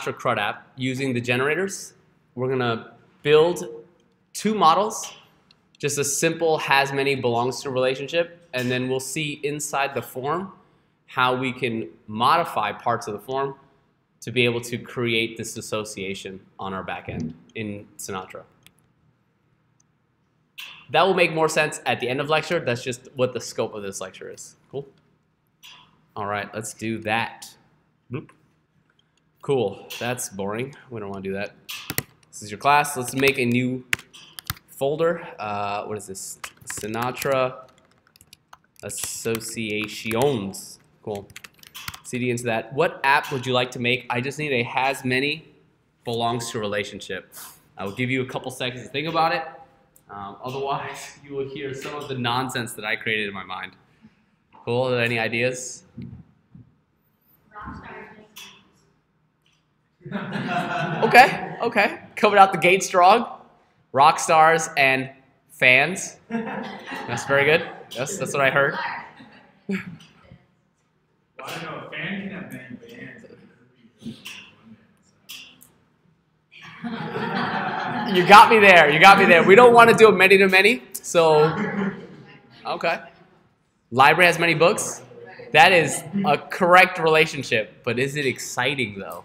Sinatra CRUD app using the generators. We're going to build 2 models, just a simple has many belongs to relationship, and then we'll see inside the form how we can modify parts of the form to be able to create this association on our back end in Sinatra. That will make more sense at the end of lecture. That's just what the scope of this lecture is. Cool? All right, let's do that. Boop. Cool, that's boring. We don't want to do that. This is your class. Let's make a new folder. What is this? Sinatra Associations. Cool. CD into that. What app would you like to make? I just need a has many belongs to relationship. I will give you a couple seconds to think about it. Otherwise, you will hear some of the nonsense that I created in my mind. Cool. Are there any ideas? Okay. Okay. Coming out the gate strong. Rock stars and fans. That's very good. Yes, that's what I heard. Well, I don't know, a fan can have many bands. You got me there. You got me there. We don't want to do a many to many. So, okay. Library has many books. That is a correct relationship. But is it exciting, though?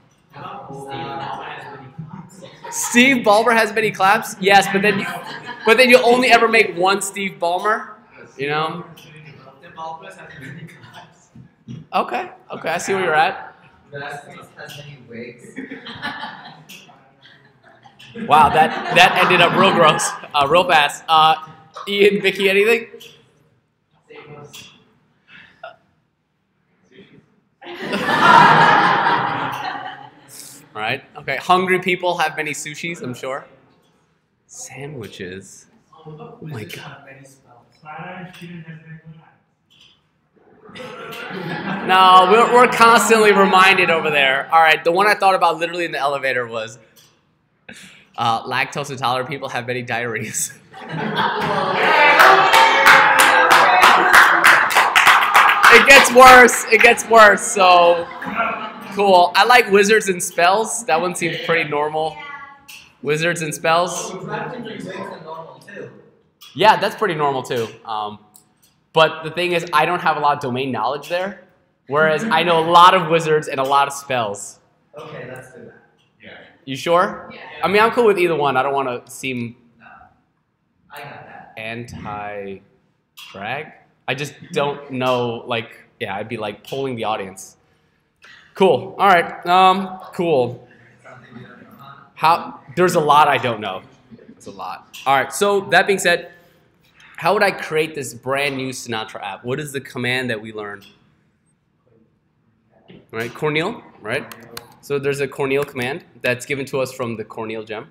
Steve Ballmer has many claps? Yes, but then you only ever make one Steve Ballmer, you know? Okay, okay, I see where you're at. Has many wigs. Wow, that ended up real gross, real fast. Ian, Vicky, anything? All right, okay. Hungry people have many sushis, I'm sure. Sandwiches. Oh my God. No, we're constantly reminded over there. All right, the one I thought about literally in the elevator was lactose intolerant people have many diarrheas. It gets worse. It gets worse. So cool. I like wizards and spells. That one seems pretty normal. Wizards and spells. Yeah, that's pretty normal too. But the thing is, I don't have a lot of domain knowledge there, whereas I know a lot of wizards and a lot of spells. Okay, let's do that. Yeah. You sure? Yeah. I mean, I'm cool with either one. I don't want to seem I got that. anti-drag. I just don't know, like, yeah, I'd be like polling the audience. Cool. All right. Cool. There's a lot I don't know. There's a lot. All right. So that being said, how would I create this brand new Sinatra app? What is the command that we learned? All right, Cornel, right? So there's a Cornel command that's given to us from the Cornel gem.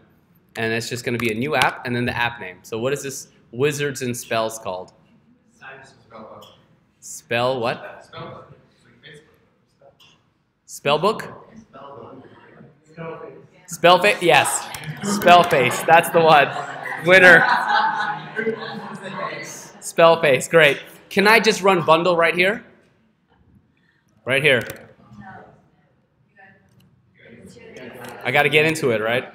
And it's just going to be a new app and then the app name. So what is this wizards and spells called? Spell what? Spellbook? Spellface? Yes. Spellface. That's the one. Winner. Spellface. Great. Can I just run bundle right here? Right here. I got to get into it, right?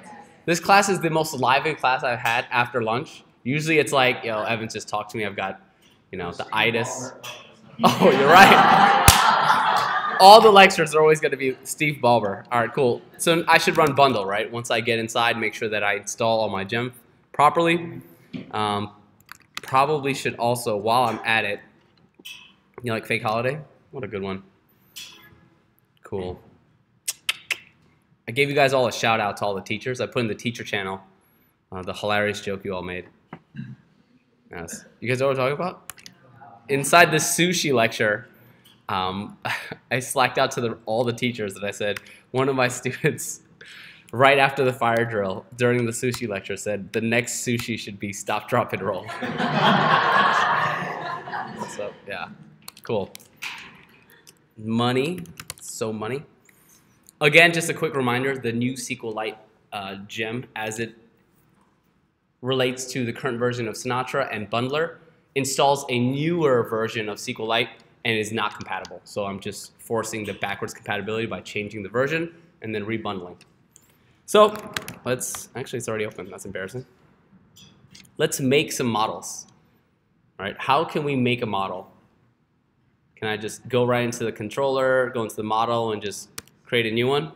This class is the most lively class I've had after lunch. Usually it's like, yo, Evan just talked to me. I've got, you know, the itis. Oh, you're right. All the lectures are always going to be Steve Ballmer. All right, cool. So I should run bundle, right? Once I get inside, make sure that I install all my gem properly. Probably should also, while I'm at it, you like Fake Holiday? What a good one. Cool. I gave you guys all a shout out to all the teachers. I put in the teacher channel the hilarious joke you all made. Yes. You guys know what I'm talking about? Inside the sushi lecture, I slacked out to all the teachers and I said, one of my students, right after the fire drill, during the sushi lecture, said, the next sushi should be stop, drop, and roll. So, yeah. Cool. Money. So money. Again, just a quick reminder, the new SQLite gem, as it relates to the current version of Sinatra and Bundler, installs a newer version of SQLite and is not compatible. So I'm just forcing the backwards compatibility by changing the version. and then rebundling. So actually it's already open, that's embarrassing. Let's make some models. All right, how can we make a model? Can I just go right into the controller, go into the model, and just create a new one?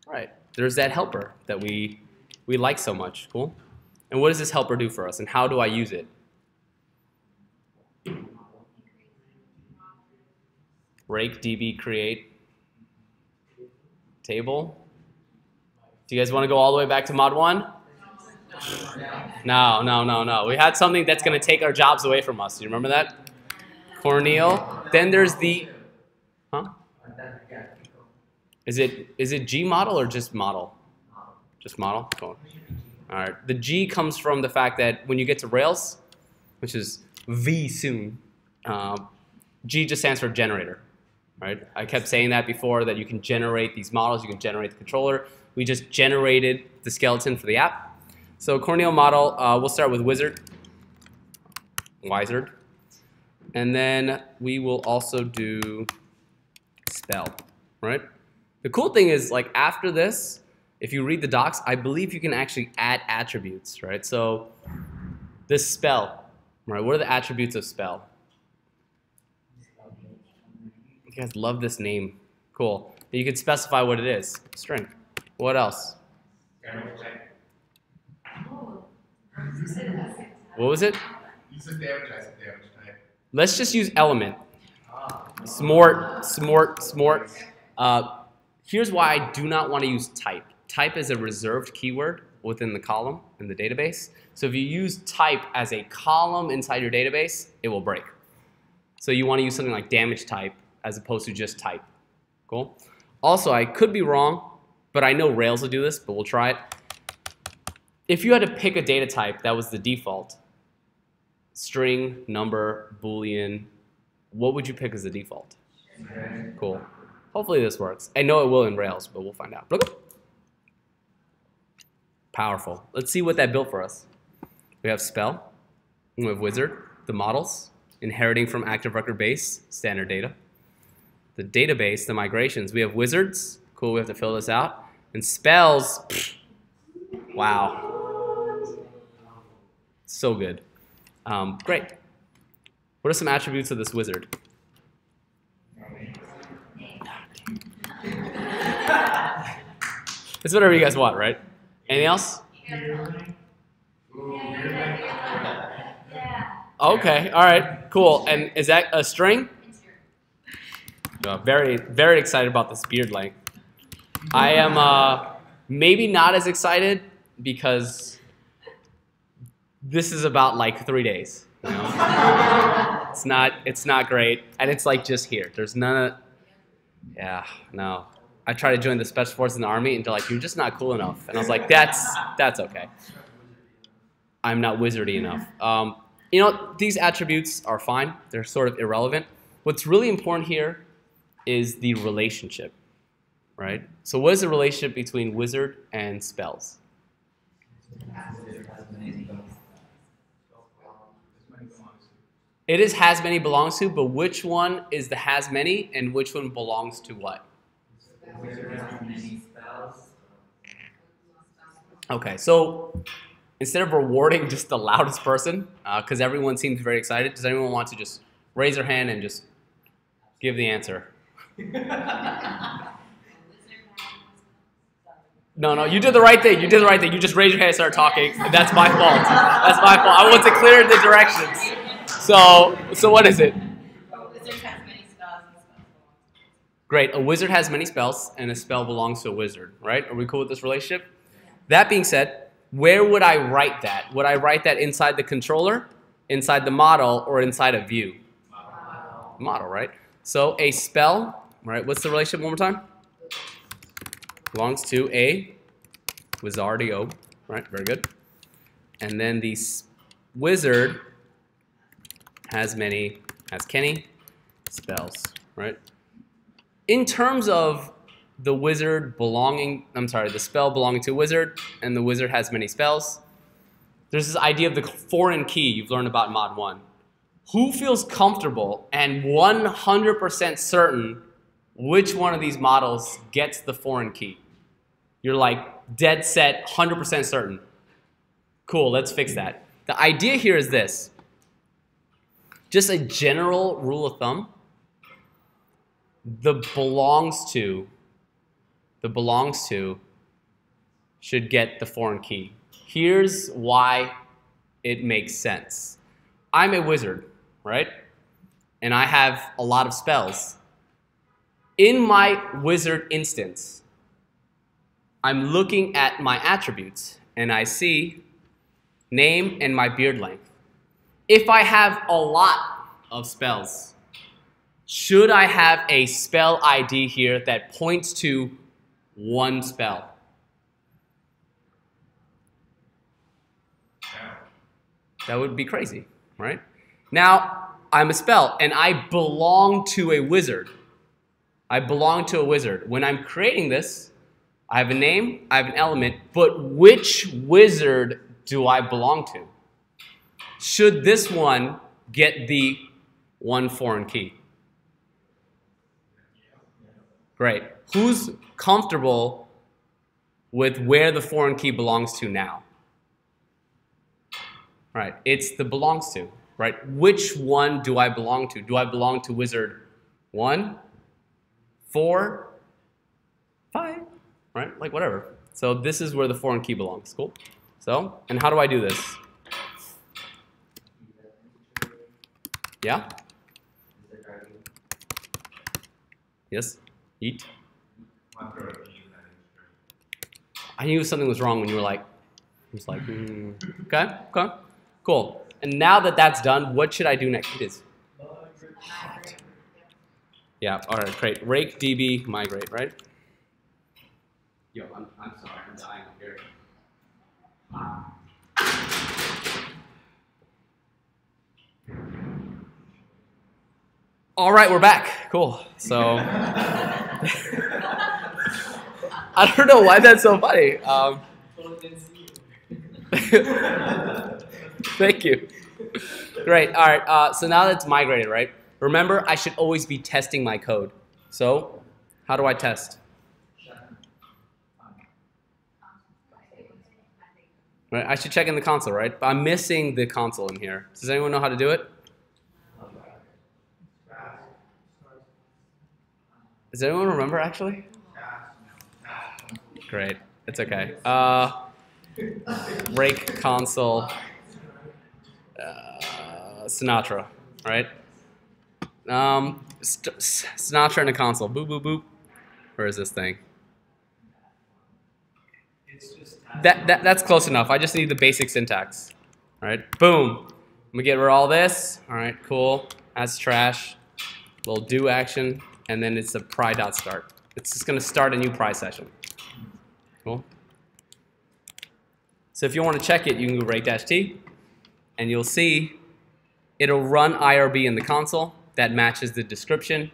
All right, there's that helper that we like so much, cool. And what does this helper do for us, and how do I use it? Rake, DB, create, table. Do you guys want to go all the way back to mod 1? No. We had something that's going to take our jobs away from us. Do you remember that? Cornel. Then there's the, huh? Is it G model or just model? Just model? Cool. All right. The G comes from the fact that when you get to Rails, which is V soon, G just stands for generator. Right? I kept saying that before, that you can generate these models, you can generate the controller. We just generated the skeleton for the app. So Cornel model, we'll start with wizard, and then we will also do spell, right? The cool thing is, like, after this, if you read the docs, I believe you can actually add attributes, right? So this spell, right? What are the attributes of spell? You guys love this name. Cool. You can specify what it is. String. What else? What was it? Let's just use element. Smart. Here's why I do not want to use type. Type is a reserved keyword within the column in the database. So if you use type as a column inside your database, it will break. So you want to use something like damage type as opposed to just type. Cool? Also, I could be wrong, but I know Rails will do this, but we'll try it. If you had to pick a data type that was the default, string, number, boolean, what would you pick as the default? Cool. Hopefully this works. I know it will in Rails, but we'll find out. Powerful. Let's see what that built for us. We have spell, we have wizard, the models, inheriting from active record base, standard data. The database, the migrations, we have wizards. Cool, we have to fill this out. And spells, wow. So good. Great. What are some attributes of this wizard? It's whatever you guys want, right? Anything else? Okay, all right, cool. And is that a string? Very, very excited about this beard length. I am maybe not as excited because this is about like 3 days. You know? It's not great, and it's like just here. There's none of, yeah, no. I tried to join the Special Forces in the Army, and they're like, you're just not cool enough. And I was like, that's okay. I'm not wizardy enough. You know, these attributes are fine. They're sort of irrelevant. What's really important here is the relationship, right? So what is the relationship between wizard and spells? It is has many belongs to, but which one is the has many and which one belongs to what? Okay, so instead of rewarding just the loudest person, because everyone seems very excited, does anyone want to just raise their hand and just give the answer? No, you did the right thing. You did the right thing. You just raised your hand and started talking. And that's my fault. That's my fault. I want to clear the directions. So what is it? Great. A wizard has many spells, and a spell belongs to a wizard, right? Are we cool with this relationship? That being said, where would I write that? Would I write that inside the controller, inside the model, or inside a view? Model, right? So a spell, right? What's the relationship one more time? Belongs to a wizardio, right? Very good. And then the wizard has Kenny spells, right? In terms of the wizard belonging, the spell belonging to a wizard, and the wizard has many spells, there's this idea of the foreign key you've learned about in Mod 1. Who feels comfortable and 100% certain which one of these models gets the foreign key? You're like dead set, 100% certain. Cool, let's fix that. The idea here is this. Just a general rule of thumb. The belongs to should get the foreign key. Here's why it makes sense. I'm a wizard, right? And I have a lot of spells. In my wizard instance, I'm looking at my attributes and I see name and my beard length. If I have a lot of spells, should I have a spell ID here that points to one spell? That would be crazy, right? Now, I'm a spell and I belong to a wizard. I belong to a wizard. When I'm creating this, I have a name, I have an element, but which wizard do I belong to? Should this one get the one foreign key? Great. Who's comfortable with where the foreign key belongs to now? Right, it's the belongs to, right? Which one do I belong to? Do I belong to wizard 1, 4, 5, right? Like whatever. So this is where the foreign key belongs, cool? So, and how do I do this? Yeah? Yes? Eat? I knew something was wrong when you were like, I was like, okay, okay, cool. And now that that's done, what should I do next? It is. Yeah, all right, great. Rake, DB, migrate, right? Yo, I'm sorry, I'm dying up here. All right, we're back. Cool. So, I don't know why that's so funny. Thank you. Great. All right. So now that it's migrated, right? Remember, I should always be testing my code. So, how do I test? Right. I should check in the console, right? But I'm missing the console in here. Does anyone know how to do it? Does anyone remember, actually? Great. It's okay. Rake console. Sinatra, right? Sinatra and a console. Boop, boop, boop. Where is this thing? That's close enough. I just need the basic syntax. All right, boom. I'm gonna get rid of all this. All right, cool. That's trash. Little do action, and then it's a pry.start. It's just gonna start a new pry session. Cool. So if you want to check it, you can go rake-t, and you'll see it'll run IRB in the console that matches the description.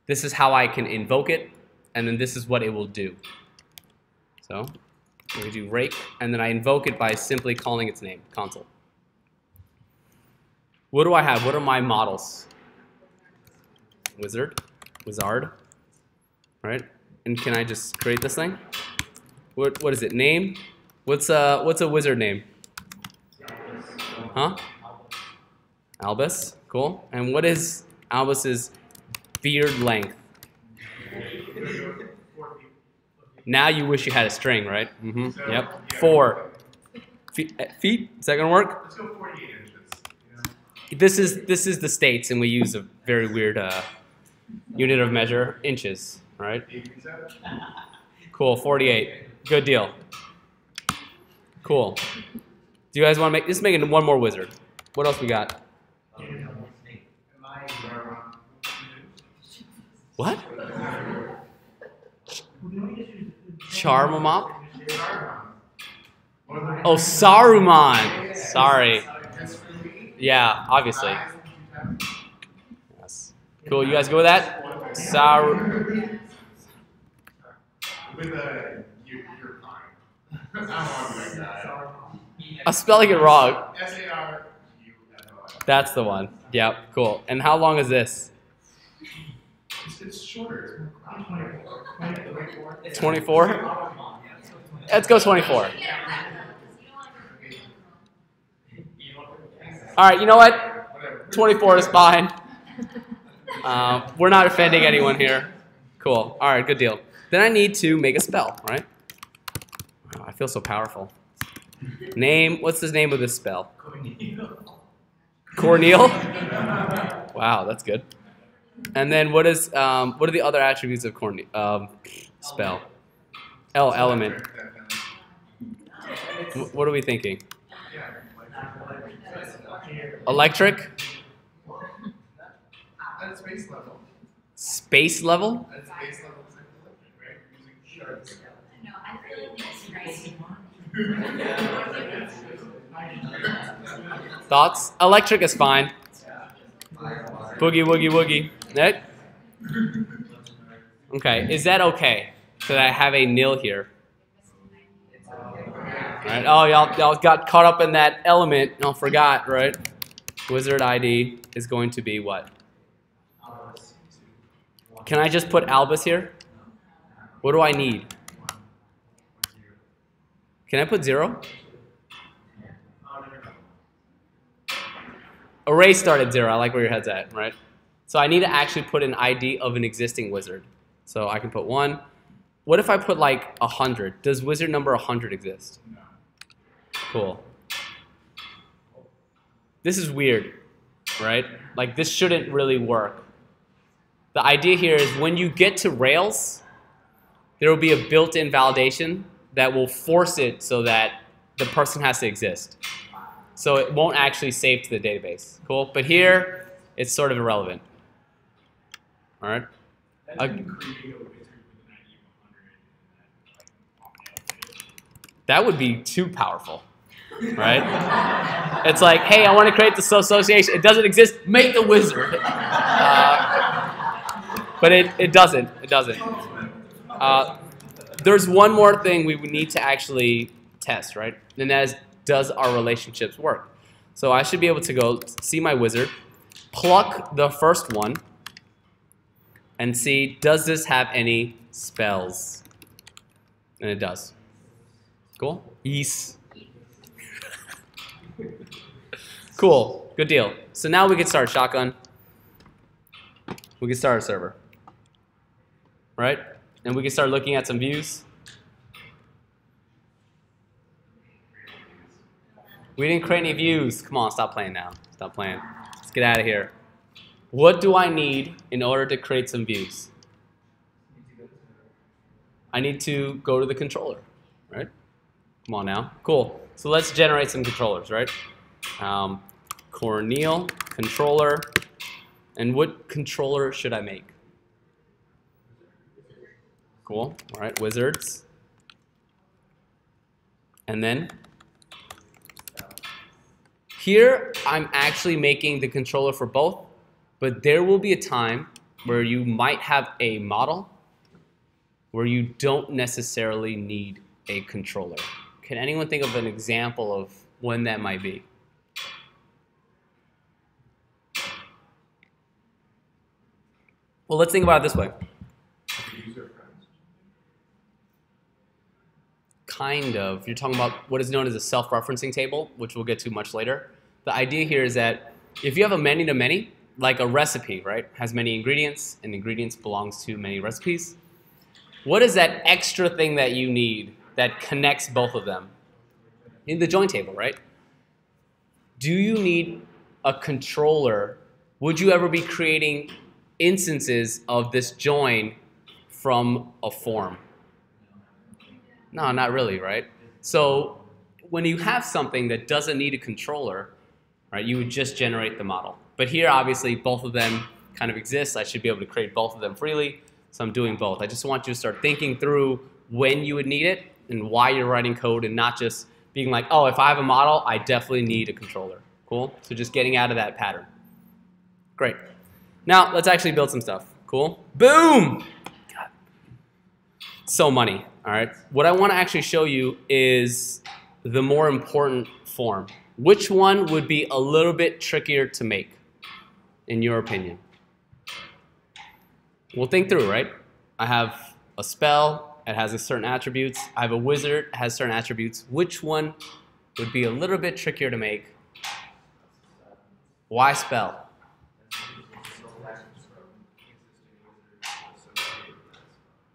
This is how I can invoke it, and then this is what it will do. So we do rake, and then I invoke it by simply calling its name, console. What do I have? What are my models? Wizard, right? And can I just create this thing? What is it? Name? What's a wizard name? Huh? Albus. Cool. And what is Albus's beard length? Now you wish you had a string, right? Mm-hmm. Yep. 4 feet. Is that gonna work? Let's go 48 inches. You know? This is the States, and we use a very weird unit of measure, inches, right? Cool. 48. Good deal. Cool. Do you guys want to make? Just making one more wizard. What else we got? What? Charmamop? Oh, Saruman. Sorry. Yeah, obviously. Yes. Cool. You guys go with that? Saru. With you're fine. I don't want to be like that. I'm spelling it wrong. S-A-R-U-L-O. That's the one. Yep. Cool. And how long is this? It's shorter. It's more 24. 24? Let's go 24. All right, you know what? 24 is fine. We're not offending anyone here. Cool. All right, good deal. Then I need to make a spell, right? Wow, I feel so powerful. Name, what's the name of this spell? Corneal? Wow, that's good. And then what are the other attributes of spell? Element. What are we thinking? Electric? At space level. Space level? At space level, it's like electric, right? Using shards. No, I feel like it's right. Thoughts? Electric is fine. Boogie, woogie, woogie. Right? Okay, is that okay? So I have a nil here. Right? Oh, y'all got caught up in that element. Y'all forgot, right? Wizard ID is going to be what? Can I just put Albus here? What do I need? Can I put 0? Array started 0. I like where your head's at, right? So I need to actually put an ID of an existing wizard. So I can put 1. What if I put like 100? Does wizard number 100 exist? No. Cool. This is weird, right? Like this shouldn't really work. The idea here is when you get to Rails, there will be a built-in validation that will force it so that the person has to exist. So it won't actually save to the database. Cool? But here, it's sort of irrelevant. All right? That would be too powerful, right? It's like, hey, I want to create this association. It doesn't exist. Make the wizard. But it doesn't. It doesn't. There's one more thing we would need to actually test, right? And that is, does our relationships work? So I should be able to go see my wizard, pluck the first one, and see, does this have any spells? And it does. Cool? Yes. Cool. Good deal. So now we can start shotgun. We can start a server. Right? And we can start looking at some views. We didn't create any views. Come on, stop playing now. Stop playing. Let's get out of here. What do I need in order to create some views? I need to go to the controller, right? Come on now. Cool. So let's generate some controllers, right? Corneal, controller. And what controller should I make? Cool. All right, wizards. And then here, I'm actually making the controller for both, but there will be a time where you might have a model where you don't necessarily need a controller. Can anyone think of an example of when that might be? Well, let's think about it this way. Kind of. You're talking about what is known as a self-referencing table, which we'll get to much later. The idea here is that if you have a many-to-many, like a recipe, right, has many ingredients, and ingredients belongs to many recipes, what is that extra thing that you need that connects both of them? In the join table, right? Do you need a controller? Would you ever be creating instances of this join from a form? No, not really, right? So when you have something that doesn't need a controller, right, you would just generate the model. But here, obviously, both of them kind of exist. I should be able to create both of them freely, so I'm doing both. I just want you to start thinking through when you would need it and why you're writing code, and not just being like, oh, if I have a model, I definitely need a controller. Cool? So just getting out of that pattern. Great. Now, let's actually build some stuff. Cool? Boom! God. So money. All right. What I want to actually show you is the more important form. Which one would be a little bit trickier to make, in your opinion? We'll think through, right? I have a spell, it has a certain attributes. I have a wizard, it has certain attributes. Which one would be a little bit trickier to make? Why spell?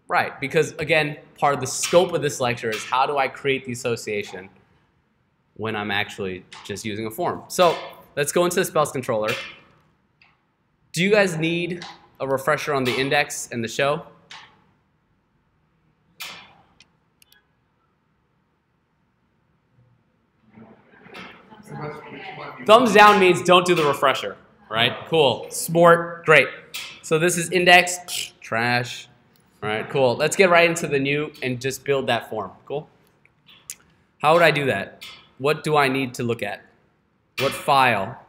Right, because again, part of the scope of this lecture is how do I create the association when I'm actually just using a form. So let's go into the spells controller. Do you guys need a refresher on the index and the show? Thumbs down means don't do the refresher, right? Cool. Smart, great. So this is index, trash. All right, cool. Let's get right into the new and just build that form. Cool. How would I do that? What do I need to look at? What file?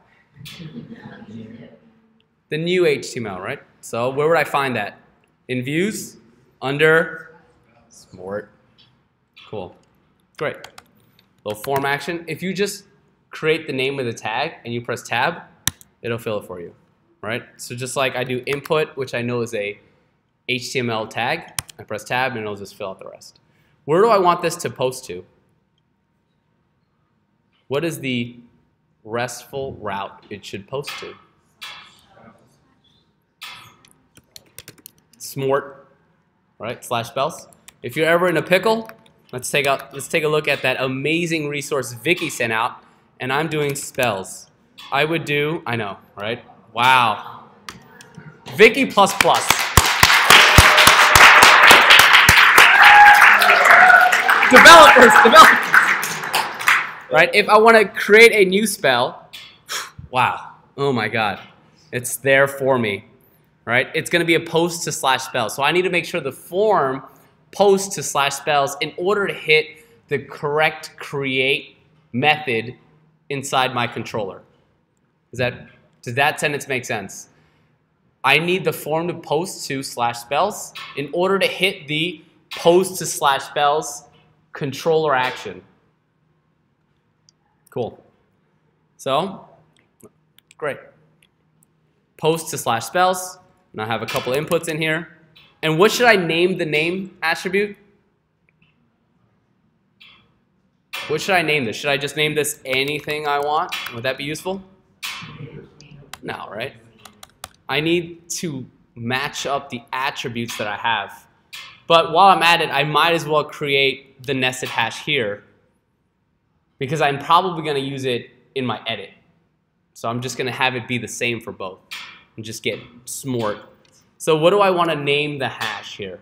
The new HTML, right? So where would I find that? In views? Under? Smart. Cool. Great. Little form action. If you just create the name of the tag and you press tab, it'll fill it for you, right? So just like I do input, which I know is a HTML tag, I press tab and it'll just fill out the rest. Where do I want this to post to? What is the RESTful route it should post to? Smart, right? Slash spells. If you're ever in a pickle, let's take a look at that amazing resource Vicky sent out, and I'm doing spells. I would do, I know, right? Wow. Vicky plus plus. Developers. Right? If I want to create a new spell, wow. Oh my God. It's there for me. Right? It's going to be a post to slash spells. So I need to make sure the form posts to slash spells in order to hit the correct create method inside my controller. Does that sentence make sense? I need the form to post to slash spells in order to hit the post to slash spells controller action. Cool. So, great. Post to slash spells. And I have a couple inputs in here. And what should I name the name attribute? What should I name this? Should I just name this anything I want? Would that be useful? No, right? I need to match up the attributes that I have. But while I'm at it, I might as well create the nested hash here because I'm probably going to use it in my edit. So I'm just going to have it be the same for both and just get smart. So what do I want to name the hash here?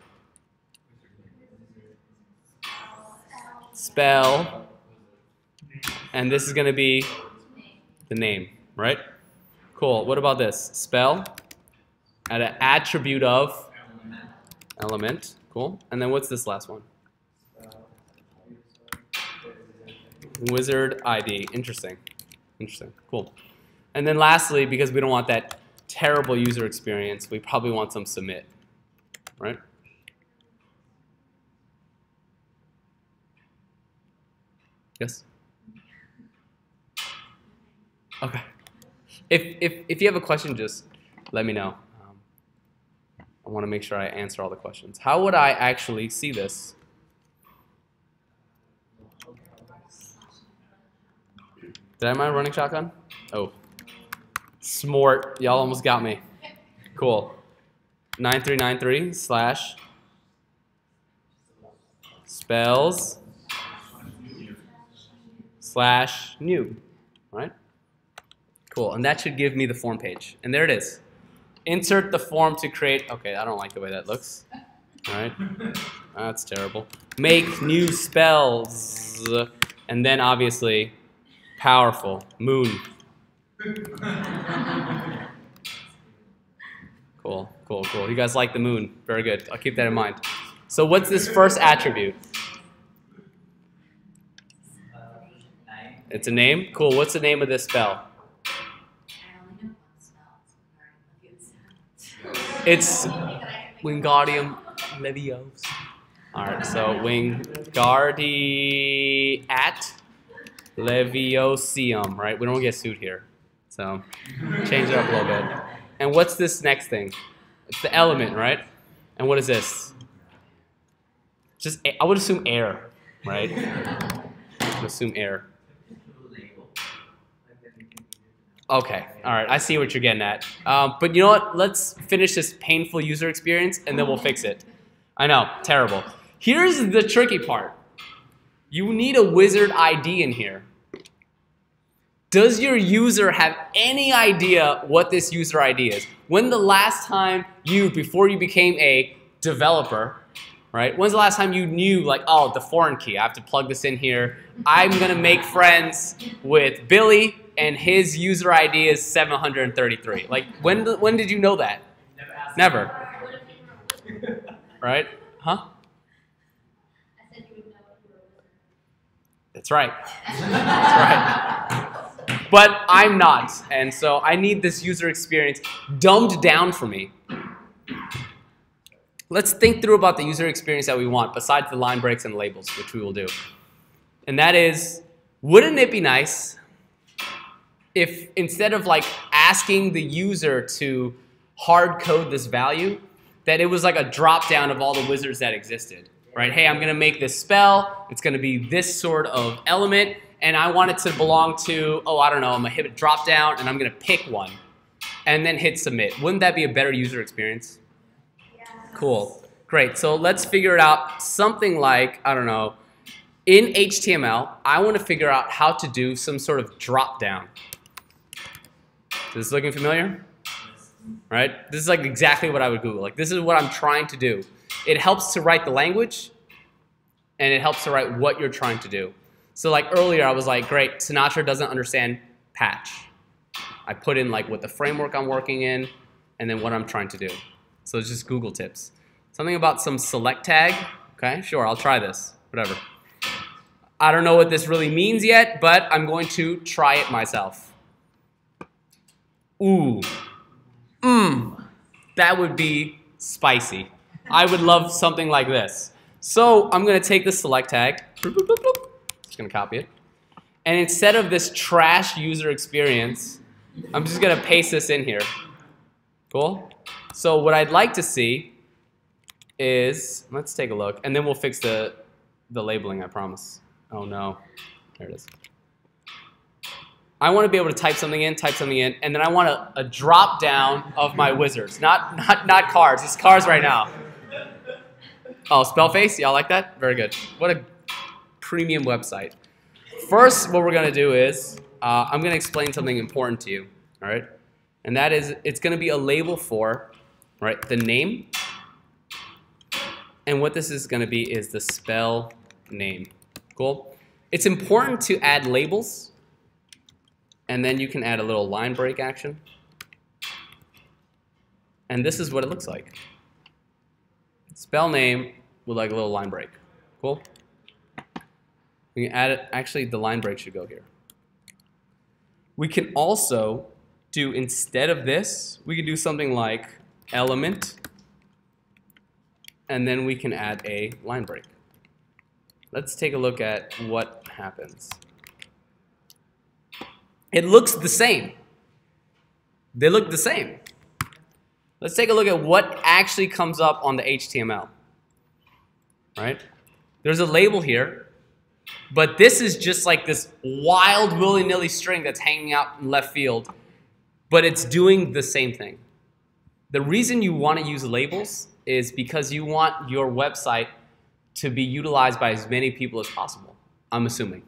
Spell. And this is going to be the name, right? Cool. What about this? Spell. Add an attribute of element. Cool. And then what's this last one? Wizard ID. Interesting. Interesting. Cool. And then lastly, because we don't want that terrible user experience, we probably want some submit, right? Yes? Okay. If you have a question, just let me know. I want to make sure I answer all the questions. How would I actually see this? Did I mind running shotgun? Oh. Smart. Y'all almost got me. Cool. 9393 slash spells slash new. Right? Cool. And that should give me the form page. And there it is. Insert the form to create. Okay, I don't like the way that looks. All right. That's terrible. Make new spells. And then obviously, powerful. Moon. Cool, cool, cool. You guys like the moon. Very good. I'll keep that in mind. So what's this first attribute? It's a name? Cool. What's the name of this spell? It's Wingardium Leviosa. All right, so Wingardium Leviosa, right? We don't get sued here. So change it up a little bit. And what's this next thing? It's the element, right? And what is this? Just, I would assume air, right? I would assume air. Okay, all right, I see what you're getting at. But you know what? Let's finish this painful user experience and then we'll fix it. I know, terrible. Here's the tricky part. You need a wizard ID in here. Does your user have any idea what this user ID is? When the last time you, before you became a developer, right? When's the last time you knew, like, oh, the foreign key, I have to plug this in here. I'm gonna make friends with Billy and his user ID is 733. Like, when did you know that? Never. Right? Huh? I said you would know if you were a wizard. That's right. That's right. But I'm not, and so I need this user experience dumbed down for me. Let's think through about the user experience that we want, besides the line breaks and labels, which we will do. And that is, wouldn't it be nice if instead of like asking the user to hard code this value, that it was like a drop down of all the wizards that existed, right? Hey, I'm gonna make this spell, it's gonna be this sort of element, and I want it to belong to, oh, I don't know, I'm gonna hit a drop down and I'm gonna pick one and then hit submit. Wouldn't that be a better user experience? Yeah. Cool, great. So let's figure it out something like, I don't know, in HTML, I want to figure out how to do some sort of drop down. Is this looking familiar? Right? This is like exactly what I would Google. Like, this is what I'm trying to do. It helps to write the language and it helps to write what you're trying to do. So like earlier, I was like, great, Sinatra doesn't understand patch. I put in like what the framework I'm working in and then what I'm trying to do. So it's just Google tips. Something about some select tag. Okay, sure, I'll try this, whatever. I don't know what this really means yet, but I'm going to try it myself. Ooh, that would be spicy. I would love something like this. So I'm gonna take the select tag, just gonna copy it. And instead of this trash user experience, I'm just gonna paste this in here. Cool? So what I'd like to see is, let's take a look, and then we'll fix the labeling, I promise. Oh no, there it is. I want to be able to type something in, and then I want a drop down of my wizards. Not cars, it's cars right now. Oh, Spellface, y'all like that? Very good. What a premium website. First, what we're gonna do is, I'm gonna explain something important to you, all right? And that is, it's gonna be a label for, right, the name. And what this is gonna be is the spell name. Cool? It's important to add labels, and then you can add a little line break action. And this is what it looks like. Spell name with like a little line break. Cool? We can add it, actually the line break should go here. We can also do, instead of this, we can do something like element, and then we can add a line break. Let's take a look at what happens. It looks the same. They look the same. Let's take a look at what actually comes up on the HTML. Right? There's a label here, but this is just like this wild willy-nilly string that's hanging out in left field, but it's doing the same thing. The reason you want to use labels is because you want your website to be utilized by as many people as possible, I'm assuming.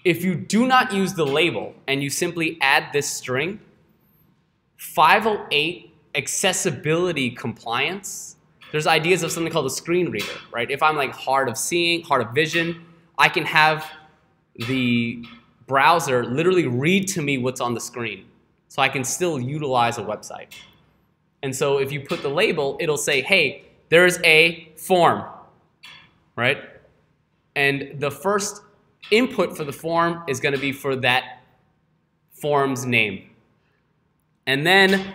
If you do not use the label and you simply add this string, 508 accessibility compliance, there's ideas of something called a screen reader, right? If I'm like hard of seeing, hard of vision, I can have the browser literally read to me what's on the screen, so I can still utilize a website. And so if you put the label, it'll say, hey, there's a form, right? And the first input for the form is going to be for that form's name. And then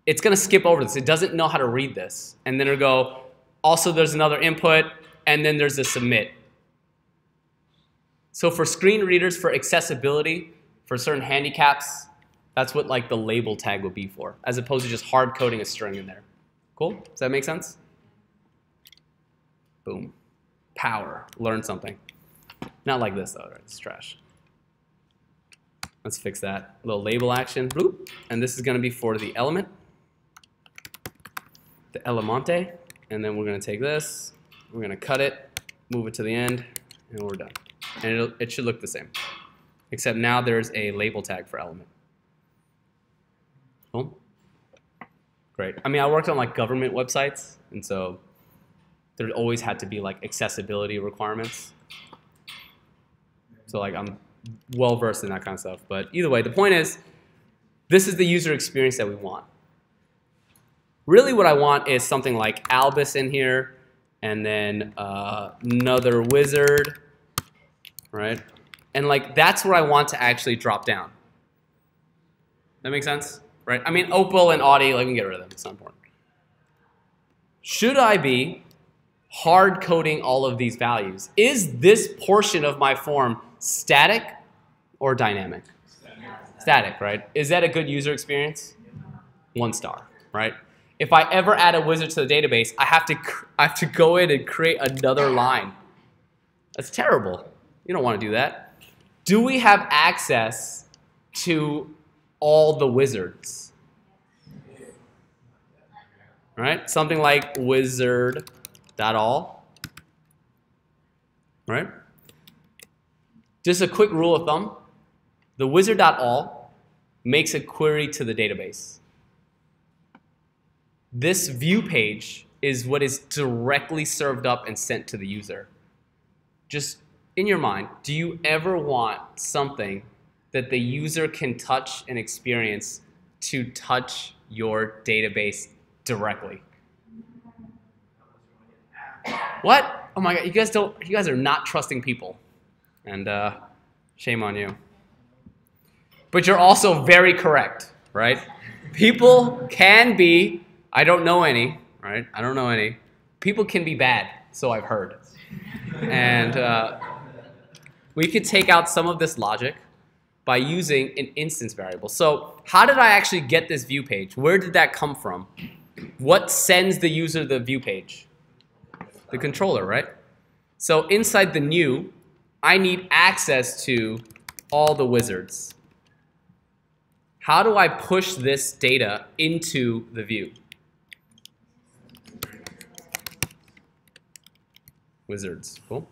it's going to skip over this. It doesn't know how to read this. And then it'll go, also there's another input, and then there's a submit. So for screen readers, for accessibility, for certain handicaps, That's what like the label tag would be for, as opposed to just hard coding a string in there. Cool? Does that make sense? Boom. Power. Learn something. Not like this though, right? It's trash. Let's fix that. Little label action. Bloop. And this is going to be for the element. The elemante. And then we're going to take this. We're going to cut it. Move it to the end. And we're done. And it should look the same. Except now there's a label tag for element. Cool? Great. I mean, I worked on like government websites. And so there always had to be like accessibility requirements. So like I'm well versed in that kind of stuff. But either way, the point is, this is the user experience that we want. Really what I want is something like Albus in here, and then another wizard, right? And like that's where I want to actually drop down. That makes sense? Right? I mean, Opal and Audi, like we can get rid of them, it's not important. Should I be hard coding all of these values? Is this portion of my form static or dynamic? Static, right? Is that a good user experience? 1 star, right? If I ever add a wizard to the database, I have to go in and create another line. That's terrible. You don't want to do that. Do we have access to all the wizards? Right? Something like wizard.all. Right? Just a quick rule of thumb. The wizard.all makes a query to the database. This view page is what is directly served up and sent to the user. Just in your mind, do you ever want something that the user can touch and experience to touch your database directly? What? Oh my God, you guys are not trusting people. And shame on you. But you're also very correct, right? People can be, I don't know any, right? I don't know any. People can be bad, so I've heard. And we could take out some of this logic by using an instance variable. So how did I actually get this view page? Where did that come from? What sends the user the view page? The controller, right? So inside the new, I need access to all the wizards. How do I push this data into the view? Wizards. Cool.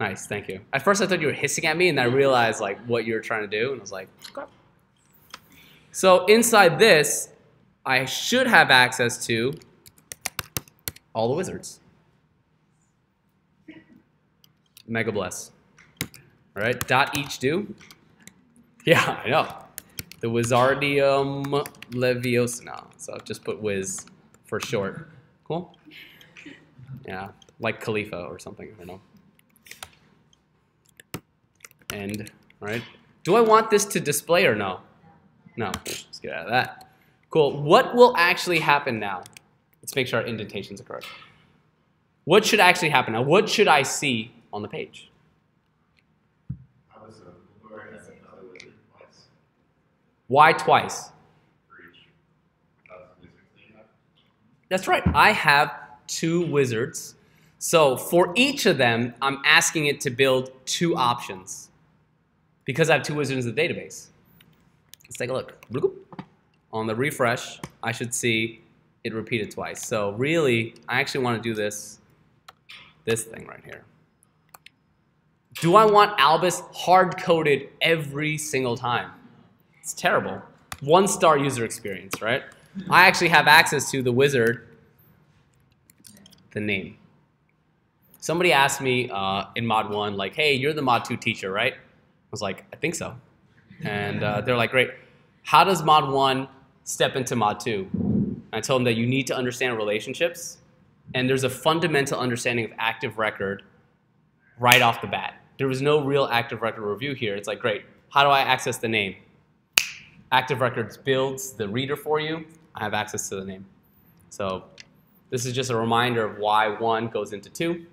Nice, thank you. At first I thought you were hissing at me, and I realized like what you were trying to do, and I was like, okay. So inside this, I should have access to all the wizards. Mega bless. All right, dot each do. Yeah, I know. The Wizardium Leviosa. So just put Wiz for short. Cool? Yeah, like Khalifa or something, I don't know. End, right? Do I want this to display or no? No, let's get out of that. Cool, what will actually happen now? Let's make sure our indentations are correct. What should actually happen now? What should I see on the page? Why twice? That's right. I have 2 wizards. So for each of them, I'm asking it to build 2 options because I have 2 wizards in the database. Let's take a look. On the refresh, I should see it repeated twice. So really, I actually want to do this thing right here. Do I want Albus hard-coded every single time? It's terrible. 1 star user experience, right? I actually have access to the wizard, the name. Somebody asked me in Mod 1, like, hey, you're the Mod 2 teacher, right? I was like, I think so. And they're like, great. How does Mod 1 step into Mod 2? And I told them that you need to understand relationships, and there's a fundamental understanding of active record right off the bat. There was no real active record review here. It's like, great. How do I access the name? Active Records builds the reader for you. I have access to the name. So this is just a reminder of why 1 goes into 2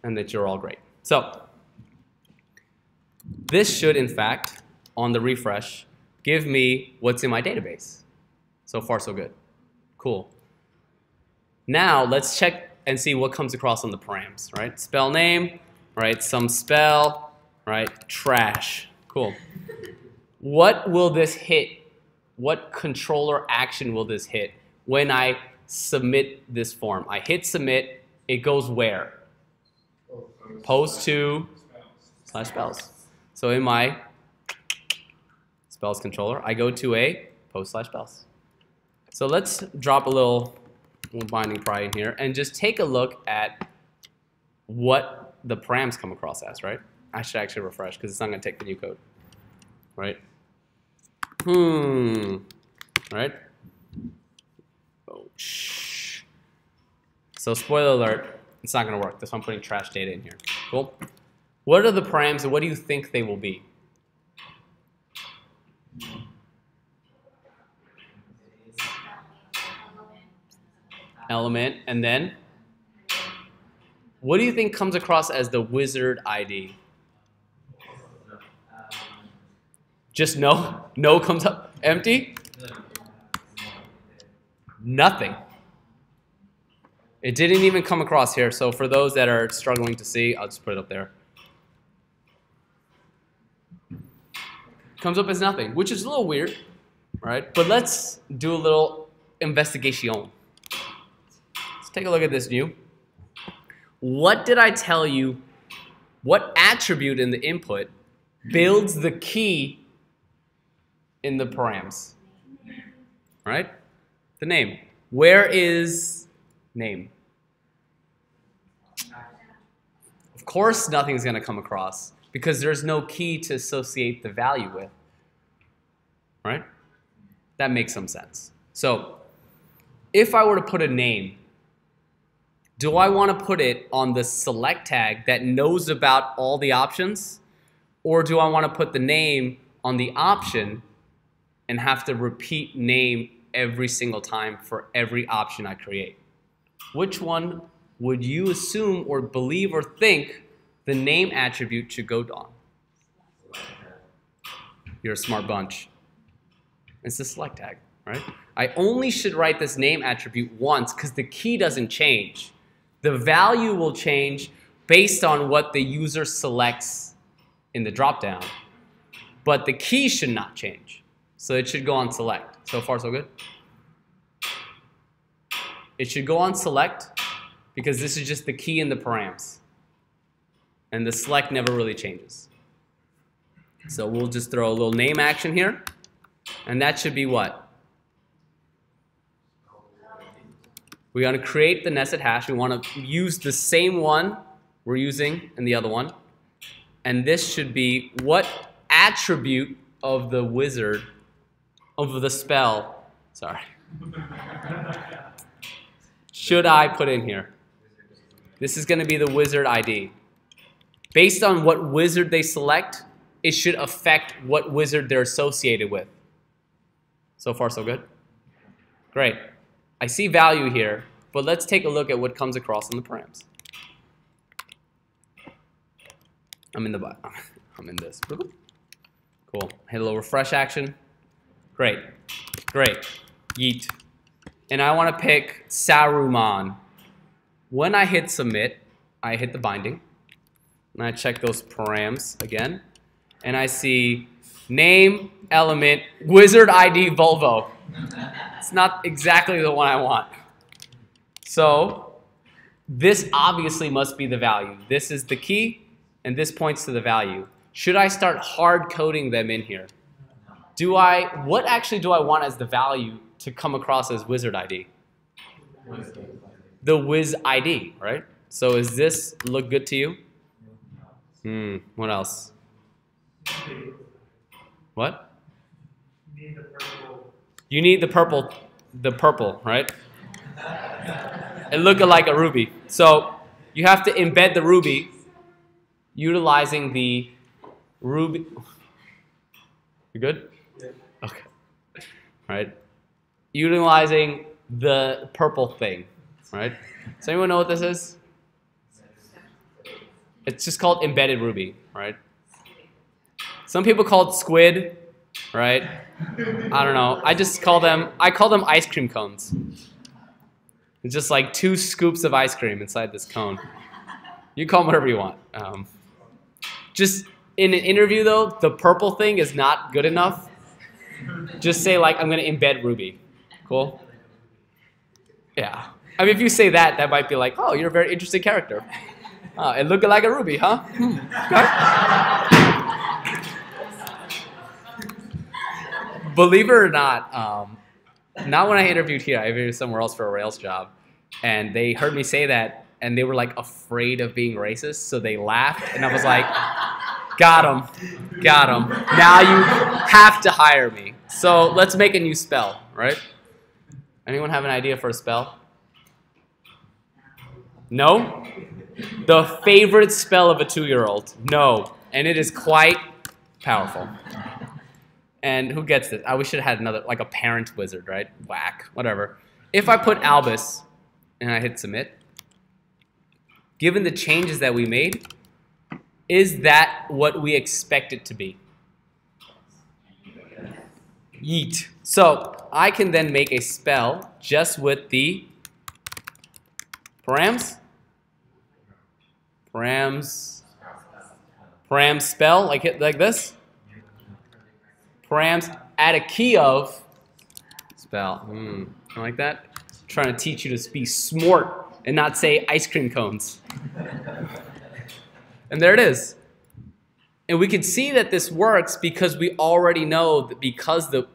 and that you're all great. So this should, in fact, on the refresh, give me what's in my database. So far, so good. Cool. Now, let's check and see what comes across on the params, right? Spell name, right? Some spell, right? Trash. Cool. What will this hit? What controller action will this hit when I submit this form? I hit submit, it goes where? Post to /spells. So in my spells controller, I go to a post/spells. So let's drop a little binding pry in here and just take a look at what the params come across as, right? I should actually refresh because it's not going to take the new code, right? Right? Oh, shh. So spoiler alert, it's not going to work. That's why I'm putting trash data in here. Cool. What are the params and what do you think they will be? Element, and then what do you think comes across as the wizard ID? Just no? No comes up empty? Nothing. It didn't even come across here, so for those that are struggling to see, I'll just put it up there. Comes up as nothing, which is a little weird, right? But let's do a little investigation. Let's take a look at this new. What did I tell you? What attribute in the input builds the key in the params? Right? The name. Where is name? Of course nothing's going to come across because there's no key to associate the value with. Right? That makes some sense. So, if I were to put a name, do I want to put it on the select tag that knows about all the options? Or do I want to put the name on the option and have to repeat name every single time for every option I create? Which one would you assume or believe or think the name attribute should go on? You're a smart bunch. It's the select tag, right? I only should write this name attribute once because the key doesn't change. The value will change based on what the user selects in the dropdown, but the key should not change. So it should go on select. So far, so good? It should go on select because this is just the key in the params. And the select never really changes. So we'll just throw a little name action here. And that should be what? We want to create the nested hash. We want to use the same one we're using in the other one. And this should be what attribute of the wizard, of the spell, sorry, should I put in here? This is going to be the wizard ID. Based on what wizard they select, it should affect what wizard they're associated with. So far, so good? Great. I see value here, but let's take a look at what comes across in the params. I'm in the I'm in this. Cool. Hit a little refresh action. Great. Great. Yeet. And I want to pick Saruman. When I hit submit, I hit the binding. And I check those params again. And I see name, element, wizard ID, Volvo. It's not exactly the one I want. So this obviously must be the value. This is the key, and this points to the value. Should I start hard coding them in here? What actually do I want as the value to come across as wizard ID? The wiz ID, right? So does this look good to you? What else? What? You need the purple, right? It looks like a ruby. So you have to embed the ruby utilizing the ruby. You good? Yeah. Okay. All right. Utilizing the purple thing, right? Does anyone know what this is? It's just called embedded ruby, right? Some people call it squid. right? I don't know. I call them ice cream cones. It's just like 2 scoops of ice cream inside this cone. You call them whatever you want. Just in an interview though, the purple thing is not good enough. Just say like, I'm gonna embed Ruby. Cool? Yeah. I mean, if you say that, that might be like, oh, you're a very interesting character. It looked like a Ruby, huh? Okay. Believe it or not when I interviewed here, I interviewed somewhere else for a Rails job, and they heard me say that, and they were like afraid of being racist, so they laughed, and I was like, got him. Now you have to hire me. So let's make a new spell, right? Anyone have an idea for a spell? No? The favorite spell of a 2-year-old. No. And it is quite powerful. And who gets this? We should have had another, like a parent wizard, right? Whack. Whatever. If I put Albus and I hit submit, given the changes that we made, is that what we expect it to be? Yeet. So I can then make a spell just with the params spell, like this. Params add a key of spell. I like that. Trying to teach you to be smart and not say ice cream cones. And there it is. And we can see that this works because we already know that because the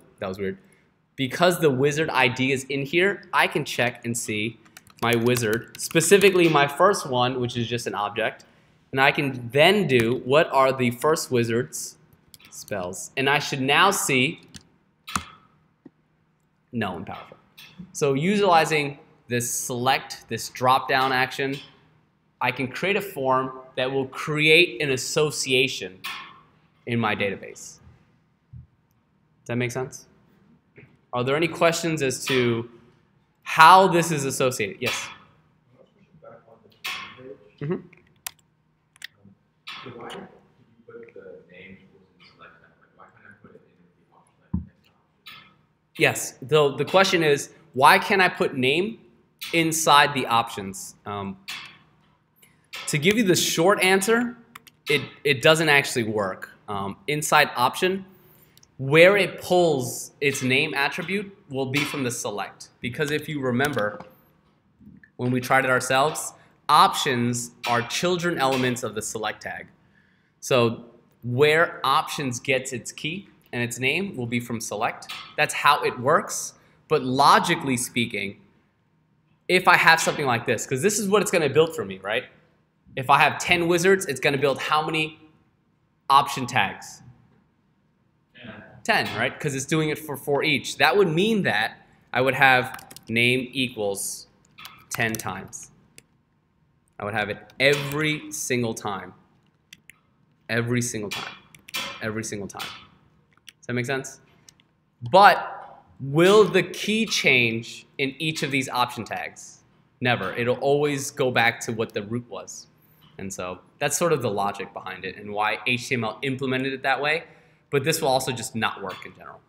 wizard ID is in here, I can check and see my wizard, specifically my first one, which is just an object. And I can then do what are the first wizard's spells. And I should now see null and powerful. So utilizing this drop-down action, I can create a form that will create an association in my database. Does that make sense? Are there any questions as to how this is associated? Yes? Mm-hmm. So why did you put the name tools in select tab? Like, why can't I put it in the option like next option? Yes. The question is, why can't I put name inside the options? To give you the short answer, it doesn't actually work. Inside option, where it pulls its name attribute will be from the select. Because if you remember, when we tried it ourselves, options are children elements of the select tag. So where options gets its key and its name will be from select. That's how it works. But logically speaking, if I have something like this, because this is what it's going to build for me, right? If I have 10 wizards, it's going to build how many option tags? 10, right? Because it's doing it for each. That would mean that I would have name equals 10 times. I would have it every single time. Every single time. Every single time. Does that make sense? But will the key change in each of these option tags? Never. It'll always go back to what the root was. And so that's sort of the logic behind it and why HTML implemented it that way. But this will also just not work in general.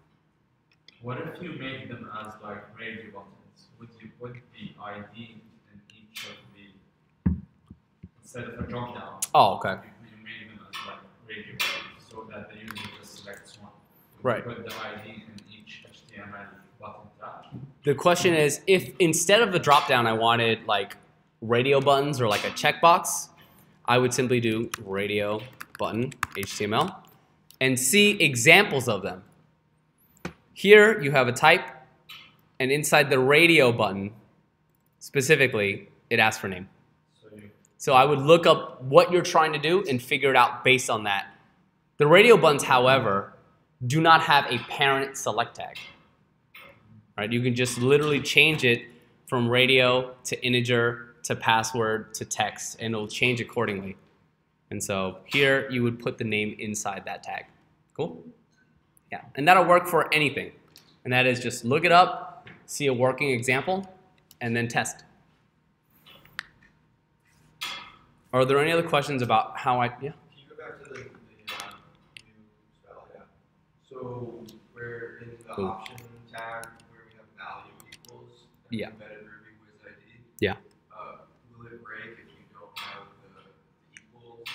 What if you make them as like radio buttons? Would you put the ID in each of the, instead of a drop down? Oh, okay. You made them as like radio buttons so that the user just selects one. Right. Put the ID in each HTML button tag. The question is, if instead of the drop down I wanted like radio buttons or like a checkbox, I would simply do radio button HTML and see examples of them. Here you have a type, and inside the radio button, specifically, it asks for name. So I would look up what you're trying to do and figure it out based on that. The radio buttons, however, do not have a parent select tag. Right? You can just literally change it from radio to integer to password to text, and it'll change accordingly. And so here you would put the name inside that tag. Cool? Yeah, and that'll work for anything. And that is just look it up, see a working example, and then test. Are there any other questions about how I, yeah? Can you go back to the new spell? Yeah. So the Cool. option tag where we have value equals and Yeah. embedded Ruby with ID. Yeah. Will it break if you don't have the equals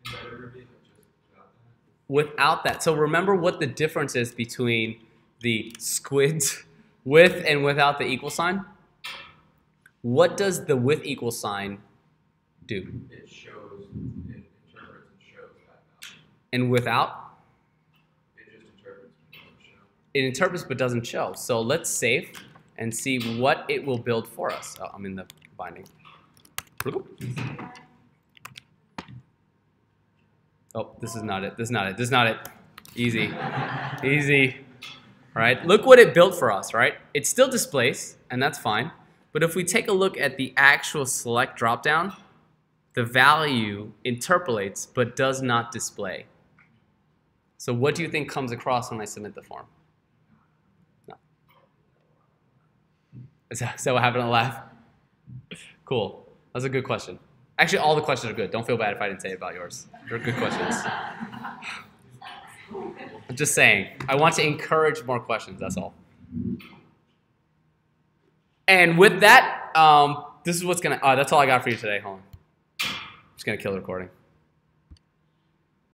embedded Ruby, like just without that? Without that. So remember what the difference is between the squids with and without the equal sign? What does the with equal sign do? It shows, it interprets and shows that value. And without? It just interprets and doesn't show. It interprets but doesn't show. So let's save and see what it will build for us. Oh, I'm in the binding. Oh, this is not it. This is not it. This is not it. Easy. Easy. All right. Look what it built for us, right? It still displays, and that's fine. But if we take a look at the actual select dropdown, the value interpolates but does not display. So what do you think comes across when I submit the form? No. Is that what happened to laugh? Cool. That's a good question. Actually, all the questions are good. Don't feel bad if I didn't say it about yours. They're good questions. I'm just saying. I want to encourage more questions. That's all. And with that, this is what's gonna. That's all I got for you today. Hold on. I'm just gonna kill the recording.